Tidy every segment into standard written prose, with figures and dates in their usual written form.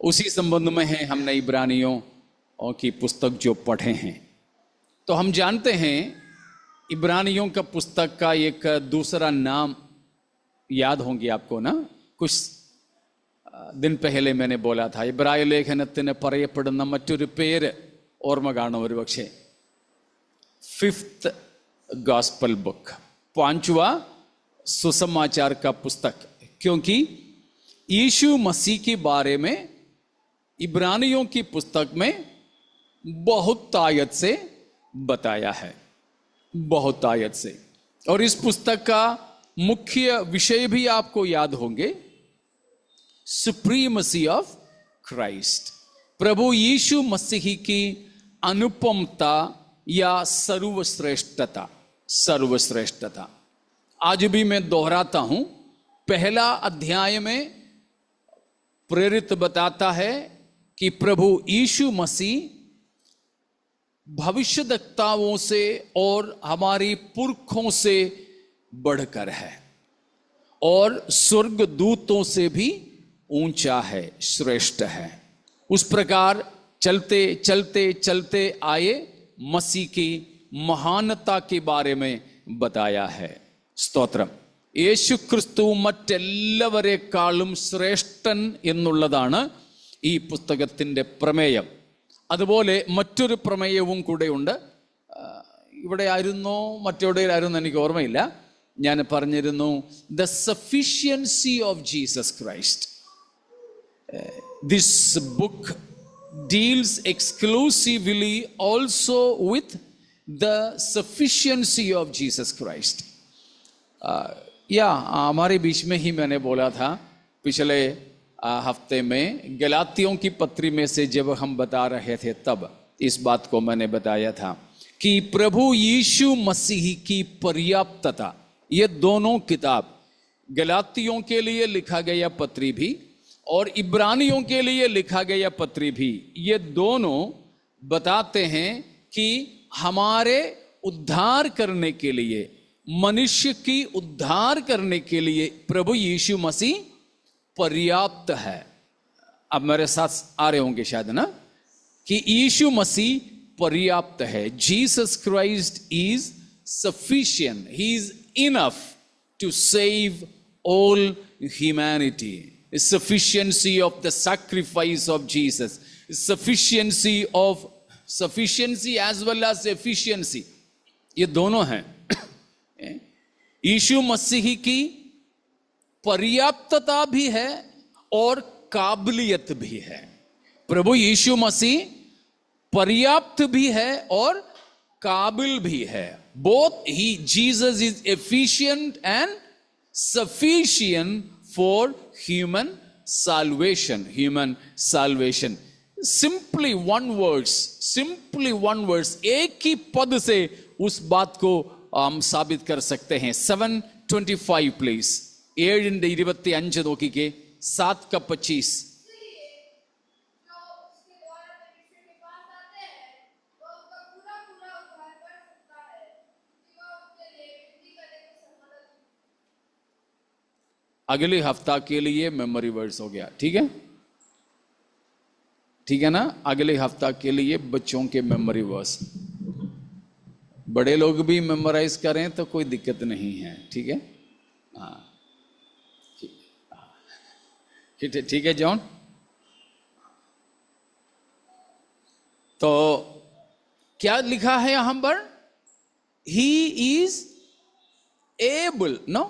उसी संबंध में है हमने इब्रानियों की पुस्तक जो पढ़े हैं। तो हम जानते हैं इब्रानियों का पुस्तक का एक दूसरा नाम याद होंगे आपको ना, कुछ दिन पहले मैंने बोला था ഇബ്രായ ലേഖനത്തിന് പറയപ്പെടുന്ന മറ്റൊരു പേര് ഓർമ്മ കാണും ഒരു പക്ഷേ, फिफ्थ गॉस्पल बुक, पांचवा सुसमाचार का पुस्तक, क्योंकि यीशु मसीह के बारे में इब्रानियों की पुस्तक में बहुत आयत से बताया है, बहुत आयत से। और इस पुस्तक का मुख्य विषय भी आपको याद होंगे, सुप्रीमसी ऑफ क्राइस्ट, प्रभु यीशु मसीह की अनुपमता या सर्वश्रेष्ठता, सर्वश्रेष्ठता। आज भी मैं दोहराता हूं, पहला अध्याय में प्रेरित बताता है कि प्रभु यीशु मसीह भविष्यद्वक्ताओं से और हमारी पुरखों से बढ़कर है और स्वर्गदूतों से भी ऊंचा है, श्रेष्ठ है। उस प्रकार चलते चलते चलते आए मसीह की महानता के बारे में बताया है। സ്തോത്രം. യേശു ക്രിസ്തു മറ്റെല്ലാവരെക്കാളും ശ്രേഷ്ഠൻ എന്നുള്ളതാണ് ഈ പുസ്തകത്തിൻ്റെ പ്രമേയം. അതുപോലെ മറ്റൊരു പ്രമേയവും കൂടെയുണ്ട്. ഇവിടെ ആയിരുന്നോ മറ്റെവിടെയായിരുന്നു എനിക്ക് ഓർമ്മയില്ല, ഞാൻ പറഞ്ഞിരുന്നു the sufficiency of Jesus Christ. This book deals exclusively also with the sufficiency of Jesus Christ. हमारे बीच में ही मैंने बोला था पिछले हफ्ते में गलातियों की पत्री में से जब हम बता रहे थे तब इस बात को मैंने बताया था कि प्रभु यीशु मसीह की पर्याप्तता, ये दोनों किताब, गलातियों के लिए लिखा गया पत्री भी और इब्रानियों के लिए लिखा गया पत्री भी, ये दोनों बताते हैं कि हमारे उद्धार करने के लिए, मनुष्य की उद्धार करने के लिए प्रभु यीशु मसीह पर्याप्त है। अब मेरे साथ आ रहे होंगे शायद ना, कि यीशु मसीह पर्याप्त है। Jesus Christ is sufficient, he is enough to save all humanity. Sufficiency of the sacrifice of Jesus, sufficiency as well as efficiency, ये दोनों हैं. यीशु मसीह की पर्याप्तता भी है और काबिलियत भी है. प्रभु यीशु मसीह पर्याप्त भी है और काबिल भी है. Both Jesus is efficient and sufficient for human salvation, human salvation. Simply one verse, एक ही पद से उस बात को हम साबित कर सकते हैं. 7:25 प्लीज. 7:25 നോക്കിക്കേ, 7:25. अगले हफ्ता के लिए मेमोरी वर्ड्स हो गया, ठीक है, ठीक है ना. अगले हफ्ता के लिए बच्चों के मेमोरी वर्ड्स, बड़े लोग भी मेमोराइज करें तो कोई दिक्कत नहीं है, ठीक है. हाँ ठीक है जॉन. तो क्या लिखा है यहां पर? He is able, no,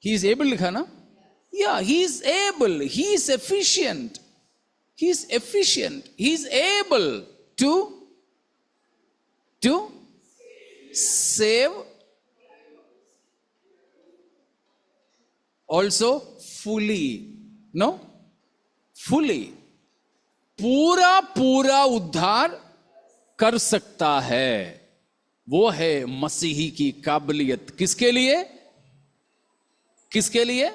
he is able लिखा ना. he is able, he is efficient, he is efficient, he is able to save also fully, no, fully, पूरा उद्धार कर सकता है. वो है मसीही की काबिलियत. किसके लिए? किसके लिए?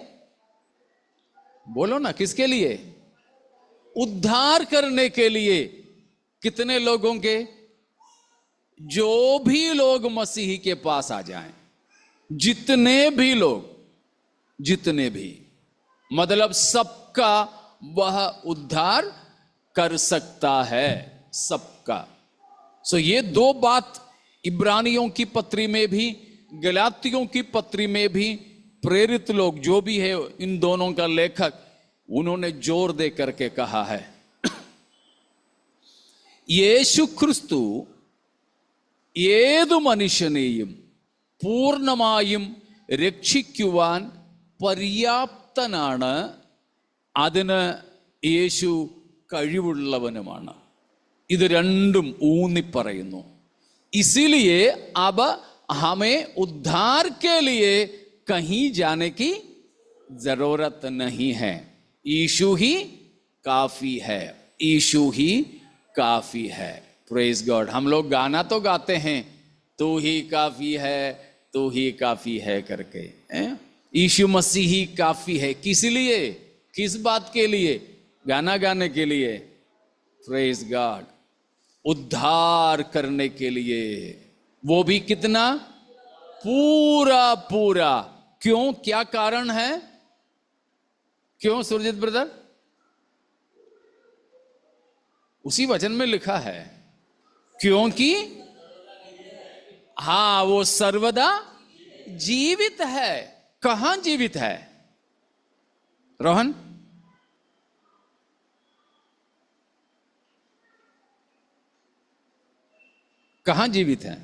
बोलो ना, किसके लिए? उद्धार करने के लिए. कितने लोगों के? जो भी लोग मसीह के पास आ जाएं, जितने भी लोग, जितने भी, मतलब सबका वह उद्धार कर सकता है सबका। सो ये दो बात इब्रानियों की पत्री में भी, गलातियों की पत्री में भी प्रेरित लोग जो भी है, इन दोनों का लेखक, उन्होंने जोर दे करके कहा है യേശു ക്രിസ്തു ഏതു മനുഷ്യനെയും പൂർണ്ണമായും രക്ഷിക്കുവാൻ പര്യാപ്തനാണ്, അതിന് യേശു കഴിവുള്ളവനുമാണ്. ഇത് രണ്ടും ഊന്നിപ്പറയുന്നു. इसीलिए अब हमें उद्धार के लिए कहीं जाने की जरूरत नहीं है. यीशु ही काफी है, यीशु ही काफी है. Praise God. हम लोग गाना तो गाते हैं, तू ही काफी है, तू ही काफी है करके. यीशु मसीह ही काफी है. किस लिए, किस बात के लिए? गाना गाने के लिए? Praise God. उद्धार करने के लिए. वो भी कितना? पूरा पूरा. क्यों? क्या कारण है? क्यों सुरजीत ब्रदर? उसी वचन में लिखा है क्योंकि हाँ, वो सर्वदा जीवित है. कहां जीवित है रोहन? कहां जीवित है?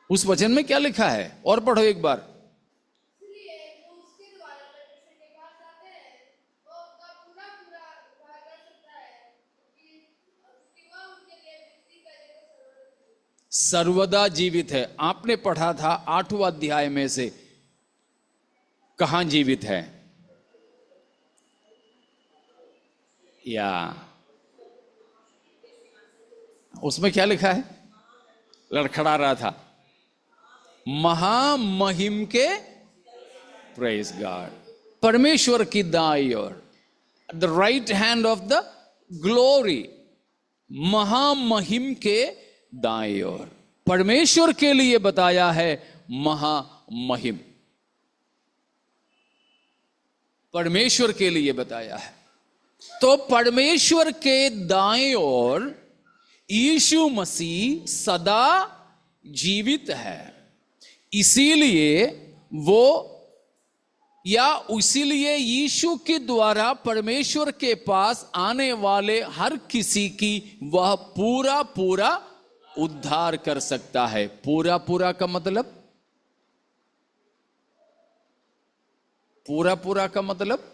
उस वचन में क्या लिखा है? और पढ़ो एक बार. सर्वदा जीवित है. आपने पढ़ा था 8वां अध्याय में से. कहां जीवित है? या उसमें क्या लिखा है? लड़खड़ा रहा था. महामहिम के, प्रेज गॉड, परमेश्वर की दाई ओर, the right hand of the glory. महामहिम के दाई ओर. परमेश्वर के लिए बताया है महामहिम. परमेश्वर के लिए बताया है. तो परमेश्वर के दाएं ओर यीशु मसीह सदा जीवित है. इसीलिए वो, या इसीलिए यीशु के द्वारा परमेश्वर के पास आने वाले हर किसी की वह पूरा पूरा उद्धार कर सकता है. पूरा पूरा का मतलब, पूरा पूरा का मतलब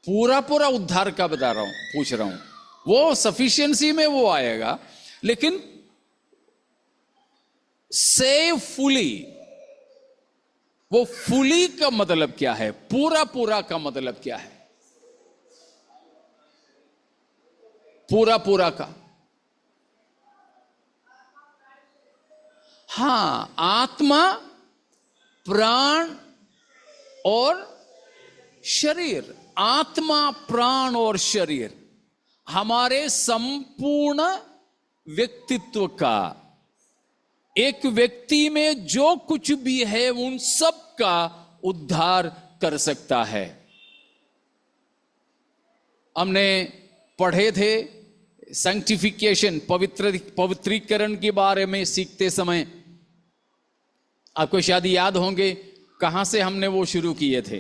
पूरा पूरा उद्धार का बता रहा हूं, पूछ रहा हूं. वो सफिशिएंसी में वो आएगा, लेकिन सेव फुली, वो फुली का मतलब क्या है? पूरा पूरा का मतलब क्या है? पूरा पूरा का, हां, आत्मा, प्राण और शरीर. आत्मा, प्राण और शरीर हमारे संपूर्ण व्यक्तित्व का, एक व्यक्ति में जो कुछ भी है उन सब का उद्धार कर सकता है. हमने पढ़े थे सैंक्टिफिकेशन, पवित्रीकरण के बारे में सीखते समय. आपको शायद याद होंगे कहां से हमने वो शुरू किए थे.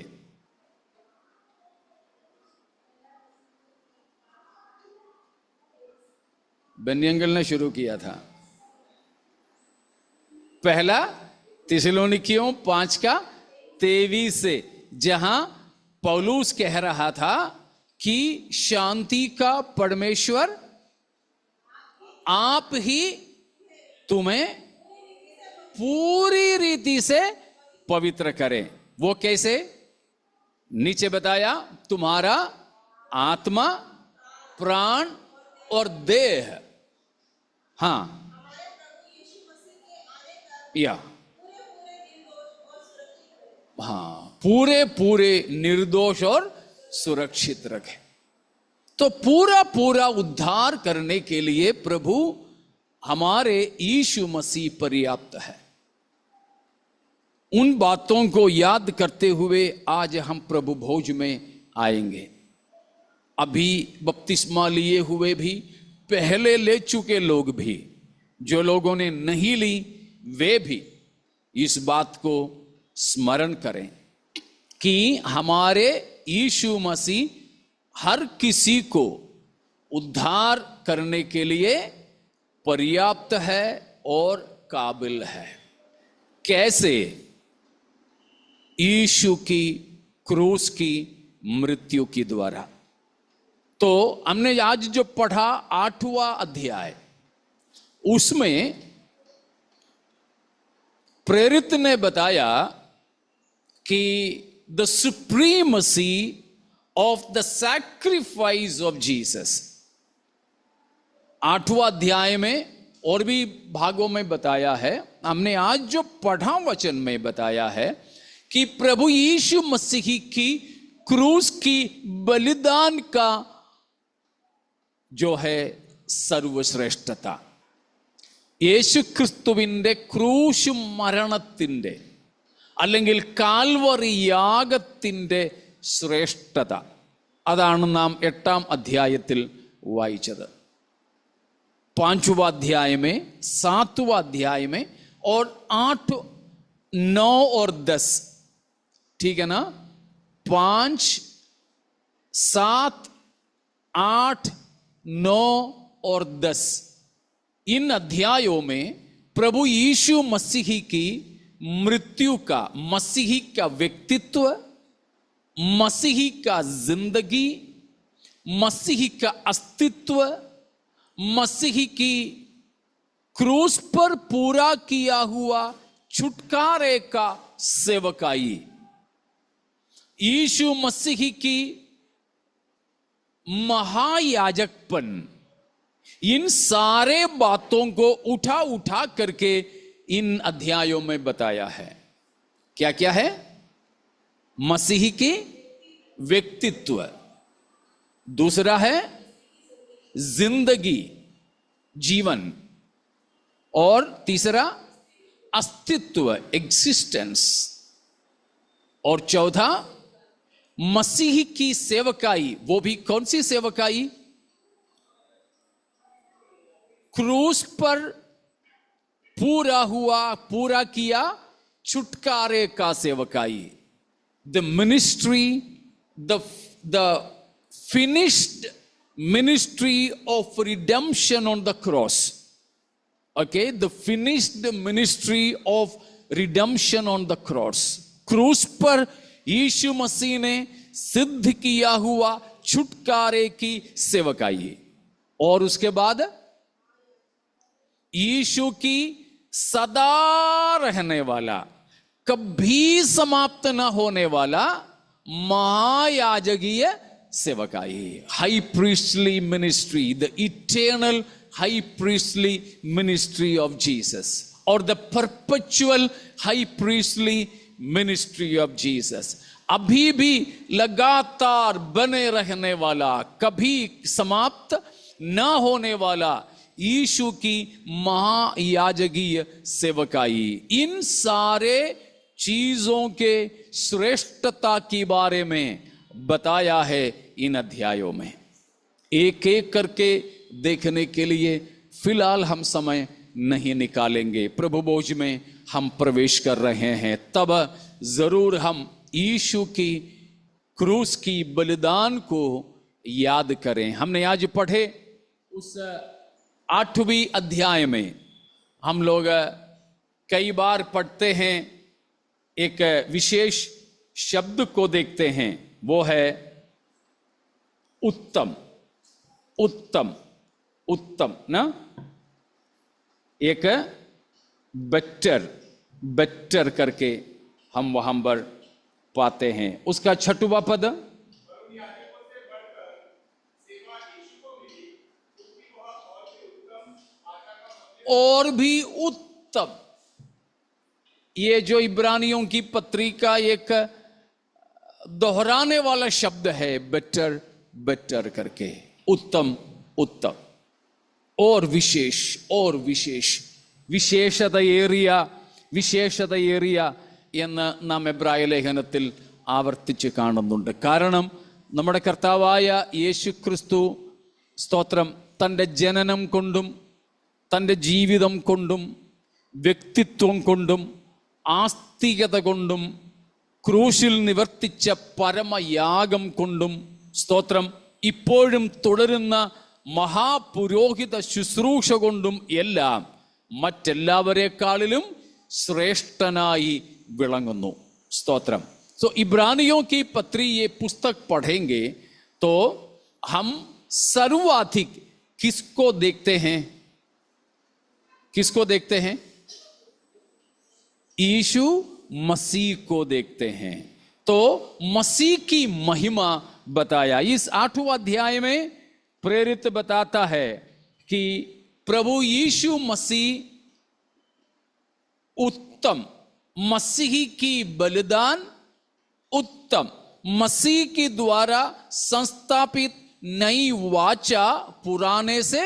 बेनियंगल ने शुरू किया था. पहला थिस्सलुनीकियों 5:23 से, जहां पौलुस कह रहा था कि शांति का परमेश्वर आप ही तुम्हें पूरी रीति से पवित्र करें. वो कैसे? नीचे बताया, तुम्हारा आत्मा, प्राण और देह, हां, या हां, पूरे पूरे निर्दोष और सुरक्षित रखे. तो पूरा पूरा उद्धार करने के लिए प्रभु हमारे यीशु मसीह पर्याप्त है. उन बातों को याद करते हुए आज हम प्रभु भोज में आएंगे। अभी बपतिस्मा लिए हुए भी, पहले ले चुके लोग भी, जो लोगों ने नहीं ली वे भी इस बात को स्मरण करें कि हमारे यीशु मसीह हर किसी को उद्धार करने के लिए पर्याप्त है और काबिल है। कैसे? यीशु की क्रूस की मृत्यु के द्वारा। तो हमने आज जो पढ़ा 8वां अध्याय, उसमें प्रेरित ने बताया कि the supremacy of the sacrifice of Jesus. 8वां अध्याय में और भी भागों में बताया है, हमने आज जो पढ़ा वचन में बताया है कि प्रभु यीशु मसीह की क्रूस की बलिदान का जो है സർവ്വശ്രേഷ്ഠത, യേശു ക്രിസ്തുവിൻ്റെ ക്രൂശ് മരണത്തിൻ്റെ അല്ലെങ്കിൽ കാൽവറി യാഗത്തിൻ്റെ ശ്രേഷ്ഠത, അതാണ് നാം 8ാം അധ്യായത്തിൽ വായിച്ചത്। 5वां अध्याय में, 7वां अध्याय में और 8, 9 और 10, ठीक है ना? 5, 7, 8, 9 और 10, इन अध्यायों में प्रभु यीशु मसीह की मृत्यु का, मसीह का व्यक्तित्व, मसीह का जिंदगी, मसीह का अस्तित्व, मसीह की क्रूस पर पूरा किया हुआ छुटकारे का सेवकाई, यीशु मसीह की महायाजकपन, इन सारे बातों को उठा उठा करके इन अध्यायों में बताया है। क्या क्या है? मसीह की व्यक्तित्व, दूसरा है जिंदगी, जीवन, और तीसरा अस्तित्व, एग्जिस्टेंस, और चौथा मसीह की सेवकाई। वो भी कौन सी सेवकाई? क्रूस पर पूरा किया छुटकारे का सेवकाई, the ministry, the finished ministry of redemption on the cross. Okay, the finished ministry of redemption on the cross. क्रूस पर यीशु मसीह ने सिद्ध किया हुआ छुटकारे की सेवकाई, और उसके बाद यीशु की सदा रहने वाला, कभी समाप्त न होने वाला महायाजकीय सेवकाई, high priestly ministry, the eternal high priestly ministry of Jesus, और the perpetual high priestly ministry of Jesus. अभी भी लगातार बने रहने वाला, कभी समाप्त न होने वाला यीशु की महायाजकीय सेवकाई। इन सारे चीजों के श्रेष्ठता के बारे में बताया है इन अध्यायों में। एक एक करके देखने के लिए फिलहाल हम समय नहीं निकालेंगे। प्रभु भोज में हम प्रवेश कर रहे हैं, तब जरूर हम यीशु की क्रूस की बलिदान को याद करें। हमने आज पढ़े उस 8वीं अध्याय में, हम लोग कई बार पढ़ते हैं, एक विशेष शब्द को देखते हैं, वो है उत्तम। उत्तम, उत्तम ना, एक बेटर करके हम वहां पर पाते हैं। उसका 6वां पद, और भी उत्तम। ये जो इब्रानियों की पत्री का एक दोहराने वाला शब्द है, बेटर बेटर करके, उत्तम उत्तम, और विशेष विशेषतयेरिया എന്ന് നാം എബ്രായ ലേഖനത്തിൽ ആവർത്തിച്ച് കാണുന്നുണ്ട്. കാരണം നമ്മുടെ കർത്താവായ യേശു ക്രിസ്തു, സ്തോത്രം, തൻ്റെ ജനനം കൊണ്ടും തൻ്റെ ജീവിതം കൊണ്ടും വ്യക്തിത്വം കൊണ്ടും ആസ്തികത കൊണ്ടും ക്രൂശിൽ നിവർത്തിച്ച പരമയാഗം കൊണ്ടും, സ്തോത്രം, ഇപ്പോഴും തുടരുന്ന മഹാപുരോഹിത ശുശ്രൂഷ കൊണ്ടും എല്ലാം മറ്റെല്ലാവരെക്കാളിലും ശ്രേഷ്ഠനായി വിളങ്ങുന്നു. സ്തോത്രം. सो इब्रानियों की पत्री ये पुस्तक पढ़ेंगे तो हम सर्वाधिक किसको देखते हैं? किसको देखते हैं? यीशु मसीह को देखते हैं. तो मसीह की महिमा बताया. इस 8वें अध्याय में प्रेरित बताता है कि प्रभु यीशु मसीह उत्तम, मसीह की बलिदान उत्तम, मसीह के द्वारा संस्थापित नई वाचा पुराने से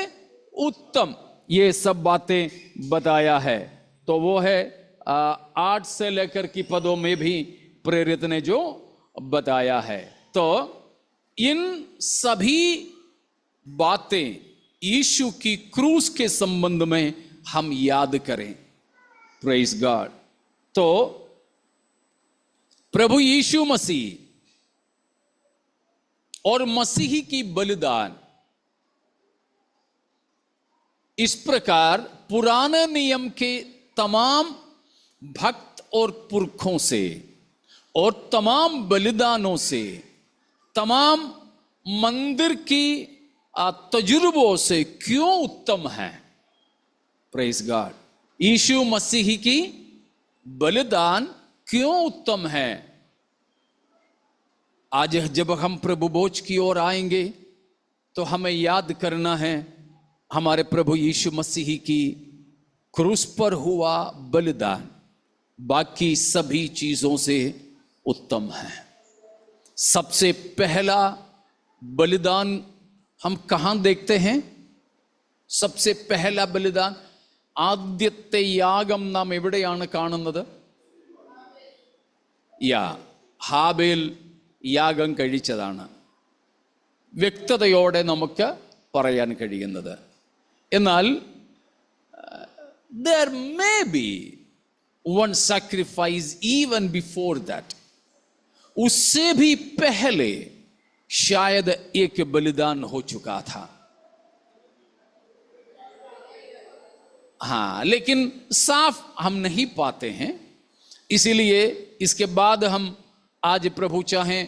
उत्तम, ये सब बातें बताया है. तो वो है 8 से लेकर की पदों में भी प्रेरित ने जो बताया है. तो इन सभी बातें यीशु की क्रूस के संबंध में हम याद करें. Praise God. तो प्रभु यीशु मसीह और मसीह की बलिदान, इस प्रकार पुराने नियम के तमाम भक्त और पुरखों से और तमाम बलिदानों से, तमाम मंदिर की तजुर्बों से क्यों उत्तम है? Praise God. यीशु मसीह की बलिदान क्यों उत्तम है? आज जब हम प्रभु भोज की ओर आएंगे तो हमें याद करना है हमारे प्रभु यीशु मसीह की क्रूस पर हुआ बलिदान बाकी सभी चीजों से उत्तम है. सबसे पहला बलिदान हम कहां देखते हैं? सबसे पहला बलिदान, ആദ്യത്തെ യാഗം നാം എവിടെയാണ് കാണുന്നത്? ഹാബേൽ യാഗം കഴിച്ചതാണ് വ്യക്തതയോടെ നമുക്ക് പറയാൻ കഴിയുന്നത്. എന്നാൽ there may be one sacrifice even before that. उससे भी पहले शायद एक बलिदान हो चुका था. हाँ, लेकिन साफ हम नहीं पाते हैं. इसीलिए इसके बाद हम आज प्रभु चाहें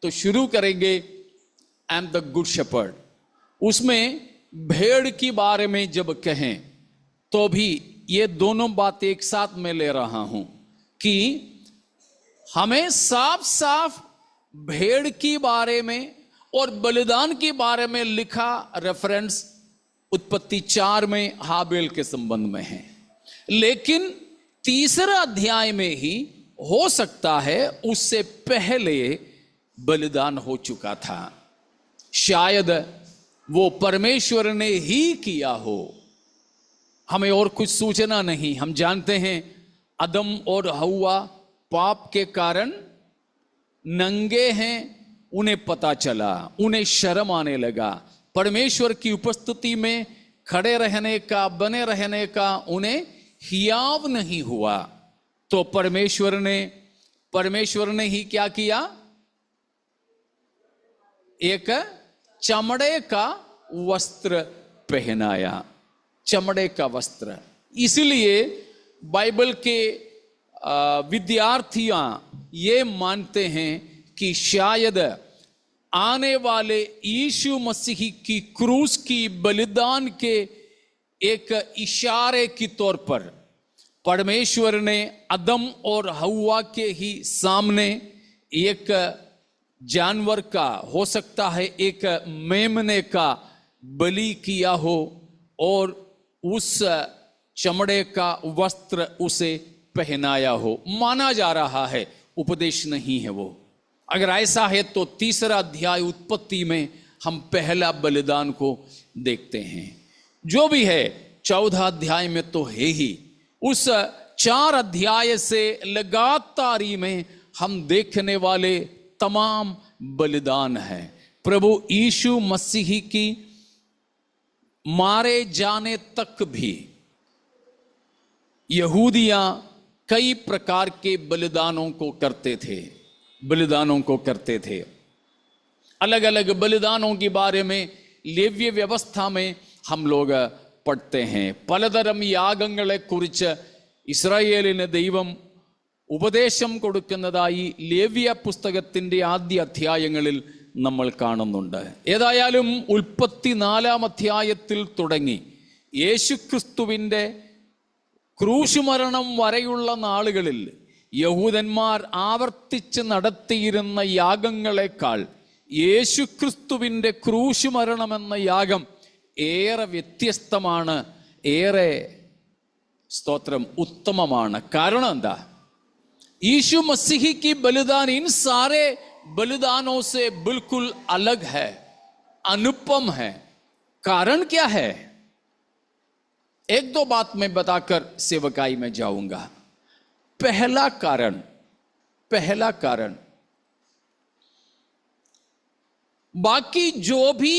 तो शुरू करेंगे I am the good shepherd. उसमें भेड़ की बारे में जब कहें तो भी ये दोनों बात एक साथ में ले रहा हूं कि हमें साफ साफ भेड़ की बारे में और बलिदान के बारे में लिखा रेफरेंस उत्पत्ति 4 में हाबेल के संबंध में है. लेकिन तीसरा अध्याय में ही हो सकता है उससे पहले बलिदान हो चुका था. शायद वो परमेश्वर ने ही किया हो. हमें और कुछ सूचना नहीं. हम जानते हैं अदम और हव्वा पाप के कारण नंगे हैं. उन्हें पता चला, उन्हें शर्म आने लगा. परमेश्वर की उपस्थिति में खड़े रहने का, बने रहने का उन्हें हियाव नहीं हुआ. तो परमेश्वर ने ही क्या किया? एक चमड़े का वस्त्र पहनाया. चमड़े का वस्त्र. इसलिए बाइबल के विद्यार्थियां ये मानते हैं कि शायद आने वाले यीशु मसीह की क्रूस की बलिदान के एक इशारे के तौर पर परमेश्वर ने अदम और हव्वा के ही सामने एक जानवर का, हो सकता है एक मेमने का बलि किया हो और उस चमड़े का वस्त्र उसे पहनाया हो. माना जा रहा है, उपदेश नहीं है वो. अगर ऐसा है तो तीसरा अध्याय उत्पत्ति में हम पहला बलिदान को देखते हैं. जो भी है 14 अध्याय में तो है ही. उस 4 अध्याय से लगातार ही में हम देखने वाले तमाम बलिदान हैं। प्रभु यीशु मसीह की मारे जाने तक भी यहूदियां कई प्रकार के बलिदानों को करते थे। अलग अलग बलिदानों के बारे में ലേവ്യ വ്യവസ്ഥ में हम लोग पढ़ते हैं। പലതരം യാഗങ്ങളെ കുറിച്ച് ഇസ്രായേലിന് ദൈവം ഉപദേശം കൊടുക്കുന്നതായി ലേവ്യ പുസ്തകത്തിന്റെ ആദ്യ അധ്യായങ്ങളിൽ നമ്മൾ കാണുന്നുണ്ട്. ഏതായാലും ഉൽപ്പത്തി 4-ാം അധ്യായത്തിൽ തുടങ്ങി യേശുക്രിസ്തുവിൻ്റെ ക്രൂശുമരണം വരെയുള്ള നാളുകളിൽ യഹൂദന്മാർ ആവർത്തിച്ച് നടത്തിയിരുന്ന യാഗങ്ങളെക്കാൾ യേശുക്രിസ്തുവിൻ്റെ ക്രൂശുമരണം എന്ന യാഗം ഏറെ വ്യത്യസ്തമാണ്, ഏറെ സ്തോത്രം उत्तमമാണ്. കാരണം എന്താ? यीशु मसीह की बलिदान इन सारे बलिदानों से बिल्कुल अलग है, अनुपम है. कारण क्या है? एक दो बात मैं बताकर सेवकाई में जाऊंगा. पहला कारण बाकी जो भी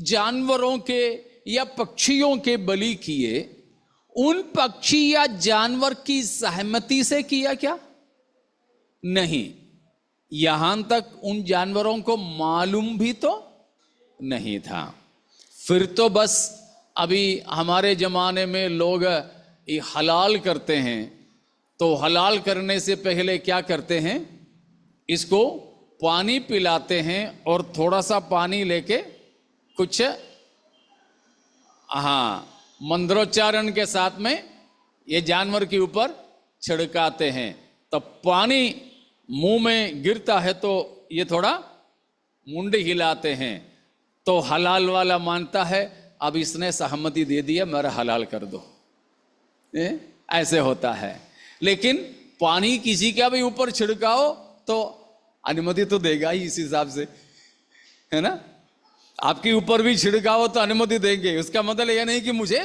जानवरों के या पक्षियों के बलि किए, उन पक्षी या जानवर की सहमति से किया क्या? नहीं. यहां तक उन जानवरों को मालूम भी तो नहीं था. फिर तो बस अभी हमारे जमाने में लोग ये हलाल करते हैं, तो हलाल करने से पहले क्या करते हैं? इसको पानी पिलाते हैं और थोड़ा सा पानी लेके कुछ मंत्रोच्चारण के साथ में ये जानवर के ऊपर छिड़काते हैं. तब पानी मुंह में गिरता है तो ये थोड़ा मुंडी हिलाते हैं, तो हलाल वाला मानता है अब इसने सहमति दे दिया, मेरा हलाल कर दो. ऐसे होता है. लेकिन पानी किसी का भी ऊपर छिड़काओ तो अनुमति तो देगा ही इस हिसाब से, है ना? आपके ऊपर भी छिड़काओ तो अनुमति देंगे. उसका मतलब यह नहीं कि मुझे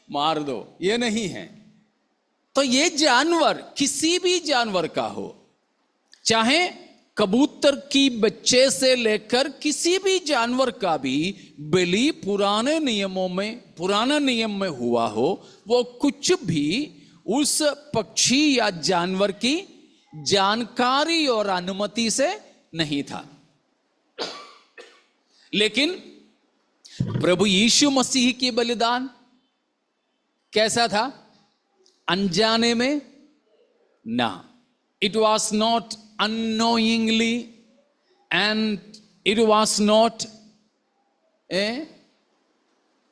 मार दो, ये नहीं है. तो ये जानवर किसी भी जानवर का हो, चाहे कबूतर की बच्चे से लेकर किसी भी जानवर का भी बलि पुराने नियम में हुआ हो, वो कुछ भी उस पक्षी या जानवर की जानकारी और अनुमति से नहीं था. लेकिन प्रभु यीशु मसीह की बलिदान कैसा था? अनजाने में ना. It was not unknowingly and it was not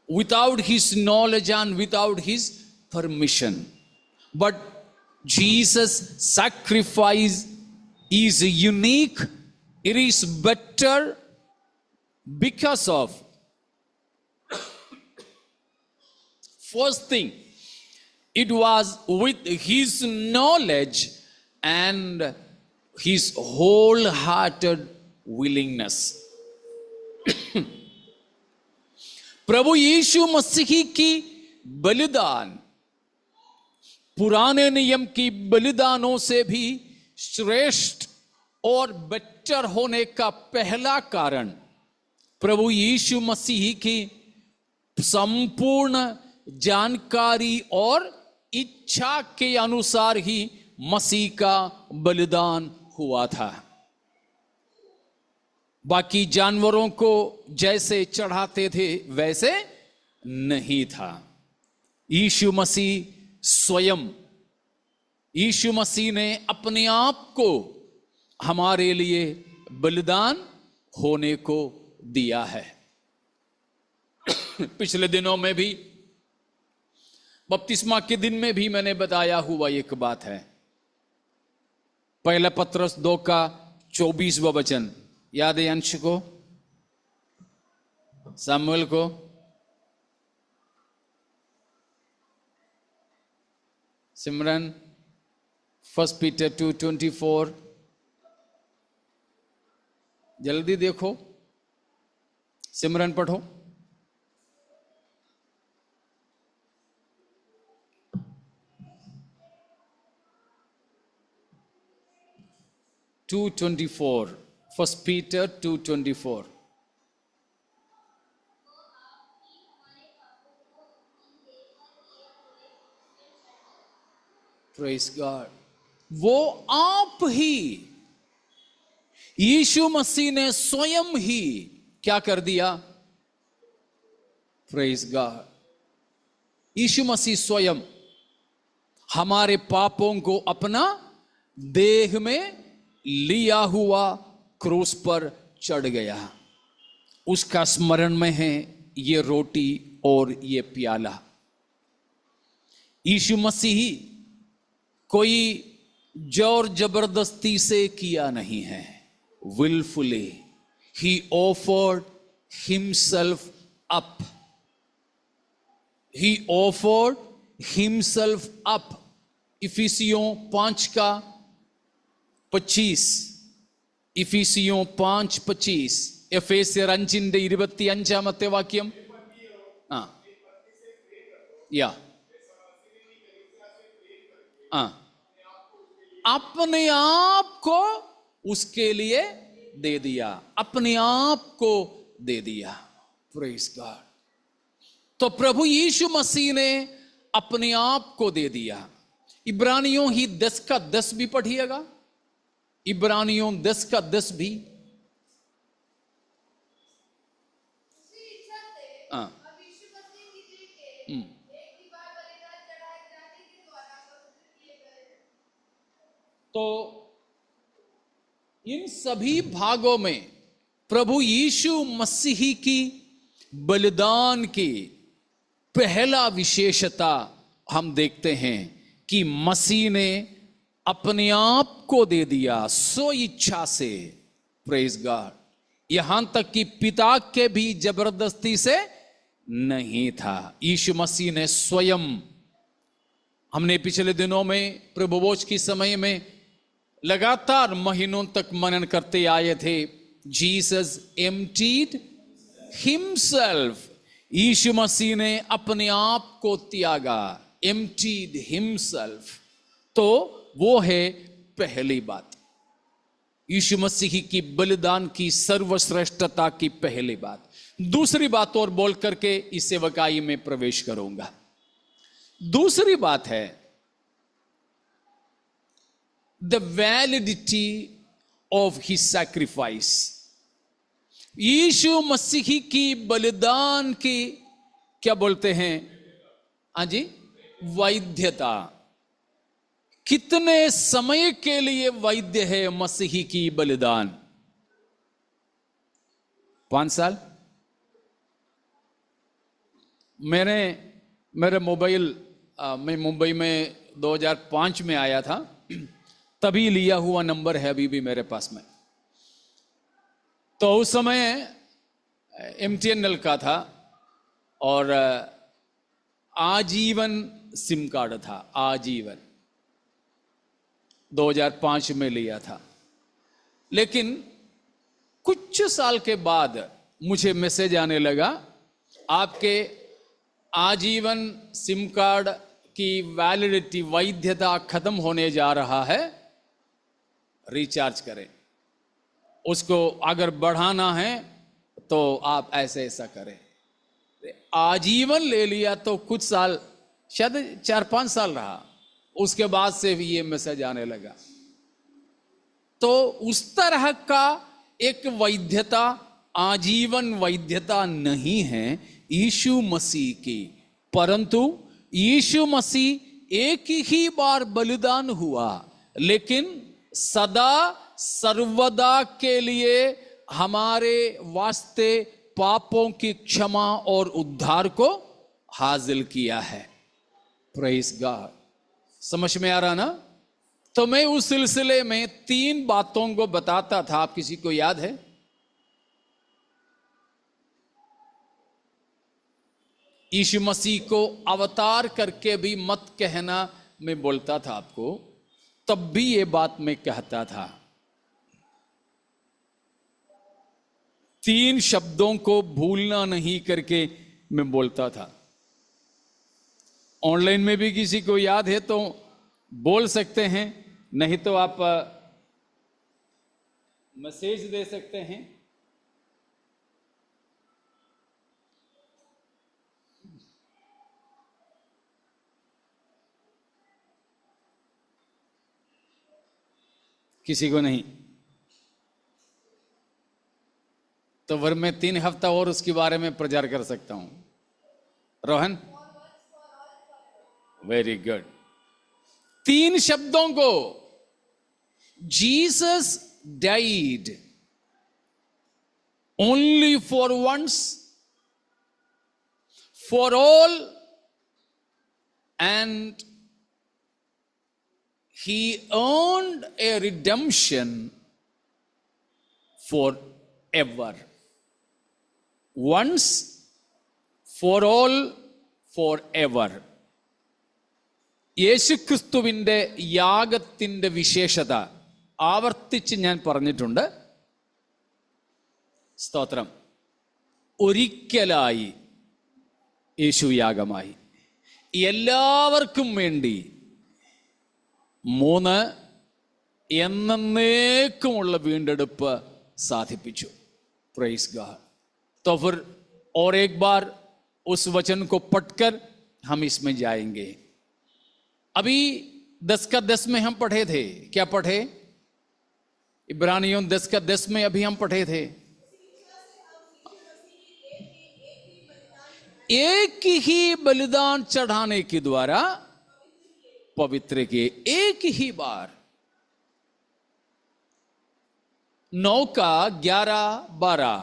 without his knowledge and without his permission. But Jesus' sacrifice is unique. It is better because of first thing, it was with his knowledge and his wholehearted willingness. प्रभु यीशु मसीह की बलिदान पुराने नियम की बलिदानों से भी श्रेष्ठ और बेटर होने का पहला कारण प्रभु यीशु मसीह की संपूर्ण जानकारी और इच्छा के अनुसार ही मसीह का बलिदान हुआ था. बाकी जानवरों को जैसे चढ़ाते थे वैसे नहीं था. यीशु मसीह स्वयं, यीशु मसीह ने अपने आप को हमारे लिए बलिदान होने को दिया है. पिछले दिनों में भी, बपतिस्मा के दिन में भी मैंने बताया हुआ एक बात है. पहला पत्रस 2:24 वचन याद है अंश को, सामुएल को? सिमरन 1 Peter 2:24 जल्दी देखो, सिमरन पढ़ो. 2:24, 1 Peter 2:24. Praise God. वो आप ही, यीशु मसीह ने स्वयं ही क्या कर दिया? Praise God. यीशु मसीह स्वयं हमारे पापों को अपना देह में लिया हुआ क्रूस पर चढ़ गया। उसका स्मरण में है ये रोटी और ये प्याला। यीशु मसीह कोई जोर जबरदस्ती से किया नहीं है, विलफुली ही offered himself up, he offered himself up. इफिसियों 5:25, ഇഫീസിയോൻ 5:25, എഫേസ്യർ 5:25 വാക്യം. या अपने आप को उसके लिए दे दिया, अपने आप को दे दिया। Praise God. तो प्रभु यीशु मसीह ने अपने आप को दे दिया। इब्रानियों ही 10:10 भी पढ़िएगा, इब्रानियों 10:10 भी। तो इन सभी भागों में प्रभु यीशु मसीह की बलिदान की पहला विशेषता हम देखते हैं कि मसीह ने अपने आप को दे दिया स्व इच्छा से। Praise God. यहां तक कि पिता के भी जबरदस्ती से नहीं था, यीशु मसीह ने स्वयं। हमने पिछले दिनों में प्रभुभोज की समय में लगातार महीनों तक मनन करते आए थे, जीसस एम्प्टीड हिमसेल्फ। यीशु मसीह ने अपने आप को त्यागा, एम्प्टीड हिमसेल्फ। तो वो है पहली बात, यीशु मसीह की बलिदान की सर्वश्रेष्ठता की पहली बात। दूसरी बात और बोल करके इस सेवकाई में प्रवेश करूंगा। दूसरी बात है the validity of his sacrifice. यीशु मसीह की बलिदान की क्या बोलते हैं? जी, वैधता। कितने समय के लिए वैध है मसीह की बलिदान? 5 साल। मेरे मोबाइल मैं मुंबई में 2005 में आया था, तभी लिया हुआ नंबर है अभी भी मेरे पास में। तो उस समय MTNL का था और आजीवन सिम कार्ड था, आजीवन 2005 में लिया था। लेकिन कुछ साल के बाद मुझे मैसेज आने लगा, आपके आजीवन सिम कार्ड की वैलिडिटी, वैधता खत्म होने जा रहा है, रिचार्ज करें। उसको अगर बढ़ाना है तो आप ऐसे ऐसा करें। आजीवन ले लिया तो कुछ साल, शायद 4-5 साल रहा, उसके बाद से भी ये मैसेज आने लगा। तो उस तरह का एक वैधता, आजीवन वैधता नहीं है यीशु मसीह की। परंतु यीशु मसीह एक ही बार बलिदान हुआ, लेकिन सदा सर्वदा के लिए हमारे वास्ते पापों की क्षमा और उद्धार को हासिल किया है। Praise God. समझ में आ रहा ना? तो मैं उस सिलसिले में 3 बातों को बताता था, आप किसी को याद है? यीशु मसीह को अवतार करके भी मत कहना मैं बोलता था आपको, तब भी ये बात मैं कहता था। 3 शब्दों को भूलना नहीं करके मैं बोलता था। ऑनलाइन में भी किसी को याद है तो बोल सकते हैं, नहीं तो आप मैसेज दे सकते हैं। किसी को नहीं तो फिर मैं 3 हफ्ता और उसके बारे में प्रचार कर सकता हूं। Rohan, very good. 3 शब्दों को Jesus died only for once, for all, and he earned a redemption forever. Once, for all, forever. യേശുക്രിസ്തുവിന്റെ യാഗത്തിന്റെ വിശേഷത ആവർത്തിച്ച് ഞാൻ പറഞ്ഞിട്ടുണ്ട്. സ്തോത്രം. ഒരിക്കലായി യേശു യാഗമായി, എല്ലാവർക്കും വേണ്ടി. 3, എന്നേക്കുമുള്ള വീണ്ടെടുപ്പ് സാധിപ്പിച്ചു. Praise God. तो फिर और एक बार उस वचन को पढ़कर हम इसमें जाएंगे। अभी 10 का 10 में हम पढ़े थे, क्या पढ़े? इब्रानियों 10 का 10 में अभी हम पढ़े थे, एक ही बलिदान चढ़ाने के द्वारा पवित्र के, एक ही बार। 9 का 11, 12।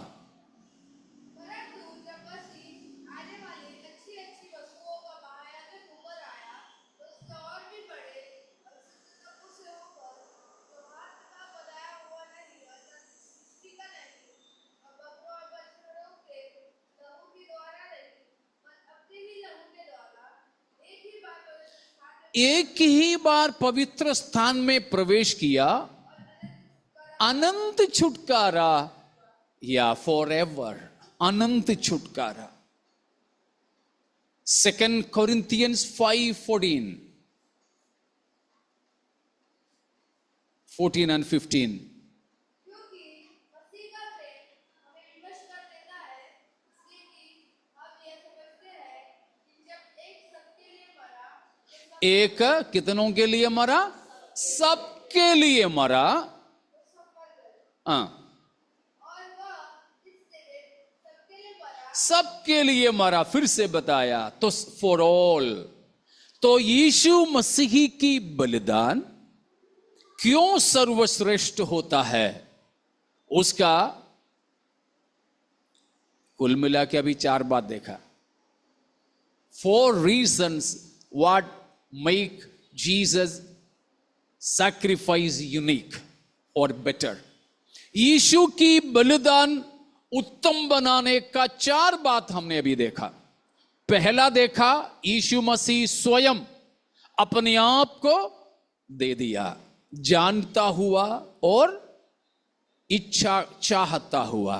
एक ही बार पवित्र स्थान में प्रवेश किया, अनंत छुटकारा, या फॉरएवर, अनंत छुटकारा। 2 Corinthians 5:14, 14 and 15। एक कितनों के लिए मरा? सबके लिए मरा। सबके लिए मरा। फिर से बताया तो फॉर ऑल। तो यीशु मसीह की बलिदान क्यों सर्वश्रेष्ठ होता है, उसका कुल मिला के अभी 4 बात देखा। 4 reasons what make Jesus sacrifice unique or better। यीशु की बलिदान उत्तम बनाने का 4 बात हमने अभी देखा। पहला देखा, यीशु मसीह स्वयं अपने आप को दे दिया, जानता हुआ और इच्छा चाहता हुआ।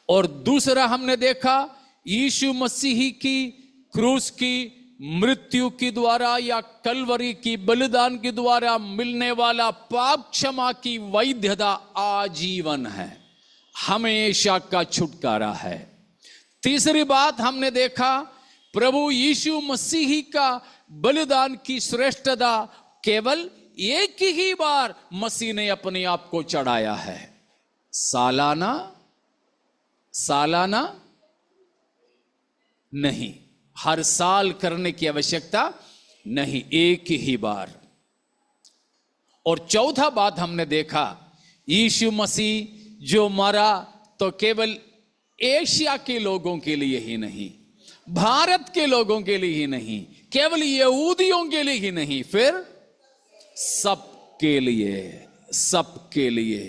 और दूसरा हमने देखा, यीशु मसीह की क्रूस की मृत्यु के द्वारा या कलवरी की बलिदान के द्वारा मिलने वाला पाप क्षमा की वैधता आजीवन है, हमेशा का छुटकारा है। तीसरी बात हमने देखा, प्रभु यीशु मसीह का बलिदान की श्रेष्ठता केवल एक ही बार मसीह ने अपने आप को चढ़ाया है। सालाना नहीं, हर साल करने की आवश्यकता नहीं, एक ही बार। और चौथा बात हमने देखा, यीशु मसीह जो मरा तो केवल एशिया के लोगों के लिए ही नहीं, भारत के लोगों के लिए ही नहीं, केवल यहूदियों के लिए ही नहीं, फिर सबके लिए, सबके लिए।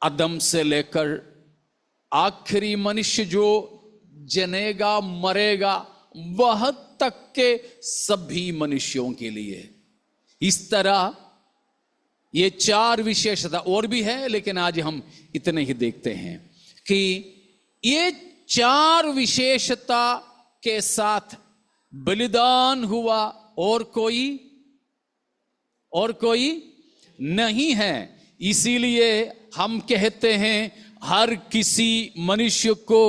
आदम से लेकर आखिरी मनुष्य जो जनेगा मरेगा वह तक के सभी मनुष्यों के लिए। इस तरह ये 4 विशेषता और भी है, लेकिन आज हम इतने ही देखते हैं कि ये 4 विशेषता के साथ बलिदान हुआ, और कोई नहीं है। इसीलिए हम कहते हैं हर किसी मनुष्य को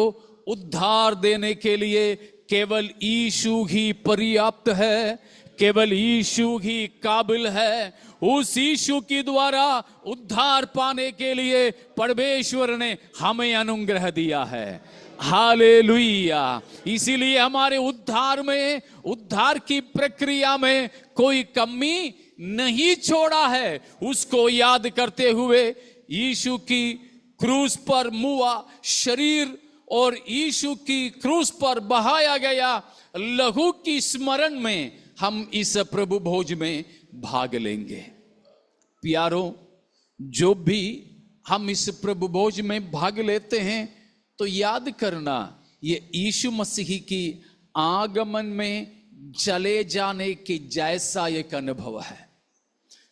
उद्धार देने के लिए केवल यीशु ही पर्याप्त है, केवल यीशु ही काबिल है। उस यीशु के द्वारा उद्धार पाने के लिए परमेश्वर ने हमें अनुग्रह दिया है। हालेलुया। इसीलिए हमारे उद्धार में, उद्धार की प्रक्रिया में कोई कमी नहीं छोड़ा है। उसको याद करते हुए यीशु की क्रूस पर मुआ शरीर और यीशु की क्रूस पर बहाया गया लहू की स्मरण में हम इस प्रभु भोज में भाग लेंगे। प्यारों, जो भी हम इस प्रभु भोज में भाग लेते हैं तो याद करना, ये यीशु मसीह की आगमन में चले जाने के जैसा एक अनुभव है।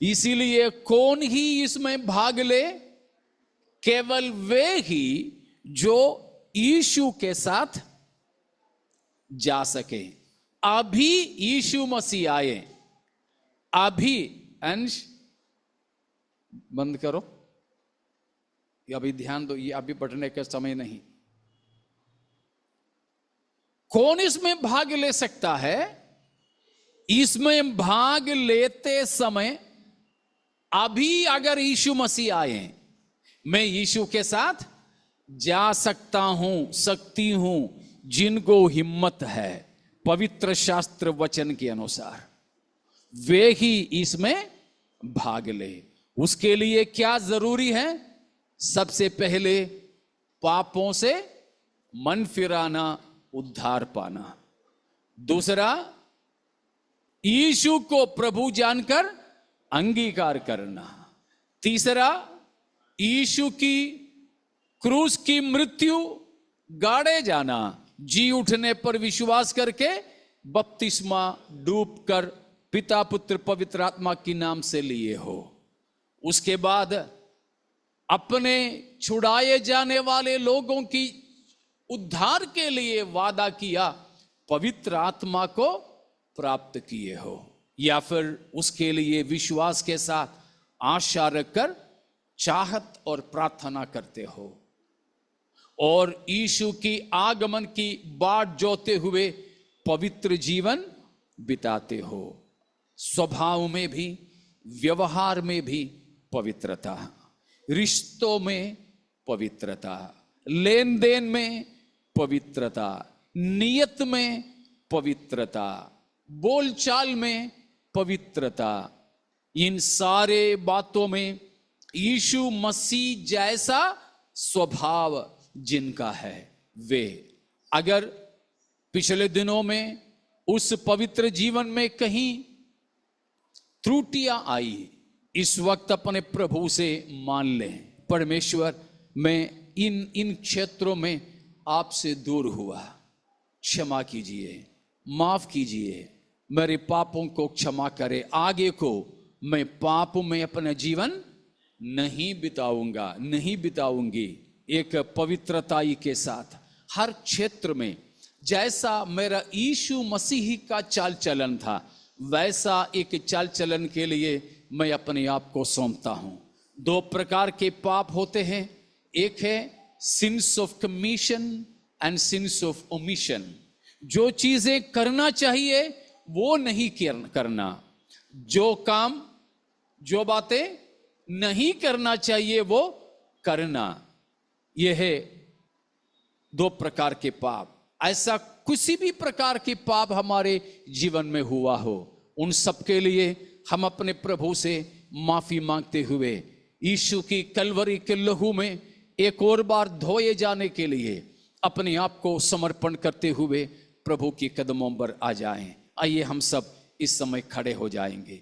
इसीलिए कौन ही इसमें भाग ले? केवल वे ही जो यीशु के साथ जा सके। अभी यीशु मसीह आए, अभी अंश बंद करो, अभी ध्यान दो, ये अभी पढ़ने का समय नहीं। कौन इसमें भाग ले सकता है? इसमें भाग लेते समय अभी अगर यीशु मसीह आए, मैं यीशु के साथ जा सकता हूं, सकती हूं, जिनको हिम्मत है पवित्र शास्त्र वचन के अनुसार, वे ही इसमें भाग ले। उसके लिए क्या जरूरी है? सबसे पहले पापों से मन फिराना, उद्धार पाना। दूसरा, यीशु को प्रभु जानकर अंगीकार करना। तीसरा, यीशु की क्रूस की मृत्यु गाड़े जाना, जी उठने पर विश्वास करके बपतिस्मा डूबकर पिता पुत्र पवित्र आत्मा के नाम से लिए हो। उसके बाद अपने छुड़ाए जाने वाले लोगों की उद्धार के लिए वादा किया, पवित्र आत्मा को प्राप्त किए हो, या फिर उसके लिए विश्वास के साथ आशा रखकर चाहत और प्रार्थना करते हो, और यीशु की आगमन की बाट जोते हुए पवित्र जीवन बिताते हो। स्वभाव में भी, व्यवहार में भी पवित्रता, रिश्तों में पवित्रता, लेन देन में पवित्रता, नियत में पवित्रता, बोलचाल में पवित्रता, इन सारे बातों में यीशु मसीह जैसा स्वभाव जिनका है, वे अगर पिछले दिनों में उस पवित्र जीवन में कहीं त्रुटियां आई, इस वक्त अपने प्रभु से मान लें, परमेश्वर मैं इन क्षेत्रों में आपसे दूर हुआ, क्षमा कीजिए, माफ कीजिए, मेरे पापों को क्षमा करे, आगे को मैं पाप में अपना जीवन नहीं बिताऊंगा, नहीं बिताऊंगी। एक पवित्रताई के साथ हर क्षेत्र में, जैसा मेरा यीशु मसीह का चाल चलन था, वैसा एक चाल चलन के लिए मैं अपने आप को सौंपता हूं। दो प्रकार के पाप होते हैं, एक है since of commission and since of omission. जो चीजें करना चाहिए वो नहीं करना, जो काम, जो बातें नहीं करना चाहिए वो करना, यह है दो प्रकार के पाप। ऐसा किसी भी प्रकार के पाप हमारे जीवन में हुआ हो, उन सब के लिए हम अपने प्रभु से माफी मांगते हुए यीशु की कलवरी के लहू में एक और बार धोए जाने के लिए अपने आप को समर्पण करते हुए प्रभु के कदमों पर आ जाएं। आइए हम सब इस समय खड़े हो जाएंगे।